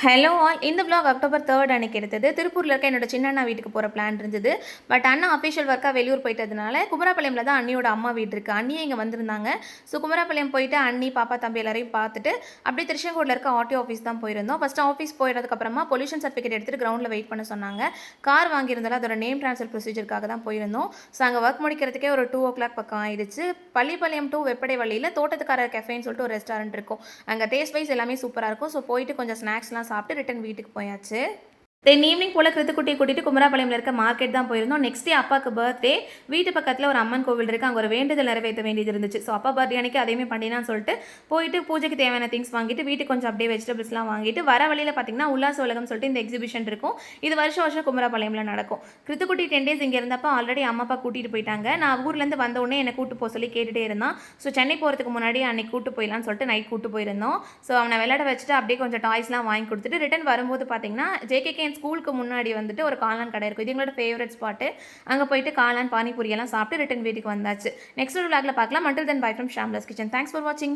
Hello all. இந்த vlog October 3 அன்னைக்கு எடுத்தது. திருப்பூரில் இருக்க என்னோட சின்ன அண்ணா வீட்டுக்கு போகிற பிளான் இருந்தது. பட் அண்ணா அஃபிஷியல் ஒர்க்காக வெளியூர் போயிட்டதுனால குமராபாளையம்ல தான் அண்ணியோட அம்மா வீடு இருக்குது. அண்ணியே இங்கே வந்திருந்தாங்க. ஸோ குமராபாளையம் போயிட்டு அண்ணி பாப்பா தம்பி எல்லாரையும் பார்த்துட்டு அப்படியே திருச்செங்கோடில் இருக்க ஆர்டிஓ ஆஃபீஸ் தான் போயிருந்தோம். ஃபஸ்ட்டு ஆஃபீஸ் போயிட்டதுக்கப்புறமா பொல்யூஷன் சர்டிஃபிகேட் எடுத்துகிட்டு கிரௌண்டில் வெயிட் பண்ண சொன்னாங்க. கார் வாங்கியிருந்தாலும் அதோட நேம் ட்ரான்ஸ்ஃபர் ப்ரொசீஜருக்காக தான் போயிருந்தோம். ஸோ அங்கே ஒர்க் முடிக்கிறதுக்கே ஒரு 2 o'clock பக்கம் ஆயிடுச்சு. பள்ளிப்பாளையம் டு வெப்படை வழியில் தோட்டத்துக்கார கெஃபேன்னு சொல்லிட்டு ஒரு ரெஸ்டாரண்ட் இருக்கும். அங்கே டேஸ்ட் வைஸ் எல்லாமே சூப்பராக இருக்கும். ஸோ போயிட்டு கொஞ்சம் ஸ்நாக்ஸ்லாம் சாப்பிட்டு ரிட்டன் வீட்டுக்கு போயாச்சு. தென் ஈவினிங் போல் கிருத்துக்குட்டியை கூட்டிட்டு குமராபாளையம்ல இருக்க மார்க்கெட் தான் போயிருந்தோம். நெக்ஸ்ட் டே அப்பாவுக்கு பர்த்டே. வீட்டு பக்கத்தில் ஒரு அம்மன் கோவில் இருக்குது. அங்கே ஒரு வேண்டுதல் நிறைவேற்ற வேண்டியது இருந்துச்சு. ஸோ அப்பா பர்த்டே அன்னைக்கு அதேமே பண்ணினான்னு சொல்லிட்டு போயிட்டு பூஜைக்கு தேவையான திங்ஸ் வாங்கிட்டு வீட்டுக்கு கொஞ்சம் அப்படியே வெஜிடபிள்ஸ்லாம் வாங்கிட்டு வர வழியில் பார்த்தீங்கன்னா உல்லாச உலகம் சொல்லிட்டு இந்த எக்ஸிபிஷன் இருக்கும். இது வருஷம் வருஷம் குமராபாளையம்ல நடக்கும். கிருத்துக்குட்டி 10 days இங்கே இருந்தப்போ ஆல்ரெடி அம்மா அப்பா கூட்டிகிட்டு போயிட்டாங்க. நான் ஊர்லேருந்து வந்த உடனே என்னை கூட்டு போக சொல்லி கேட்டுகிட்டே இருந்தான். ஸோ சென்னை போகிறதுக்கு முன்னாடி அன்னைக்கு கூட்டு போயிடலான்னு சொல்லிட்டு நைட் கூட்டு போயிருந்தோம். ஸோ அவனை விளையாட வச்சுட்டு அப்படியே கொஞ்சம் டாய்ஸ்லாம் வாங்கி கொடுத்துட்டு ரிட்டன் வரும்போது பார்த்தீங்கன்னா ஜேகேகே ஸ்கூலுக்கு முன்னாடி வந்துட்டு ஒரு காளான் கடை இருக்கும். இது எங்களோட ஃபேவரட் ஸ்பாட்டு. அங்கே போயிட்டு காளான் பானிபூரி எல்லாம் சாப்பிட்டு ரிட்டன் வீட்டுக்கு வந்தாச்சு. நெக்ஸ்ட் ஒரு vlogல பார்க்கலாம். until then bye from Shamla's Kitchen. Thanks for watching.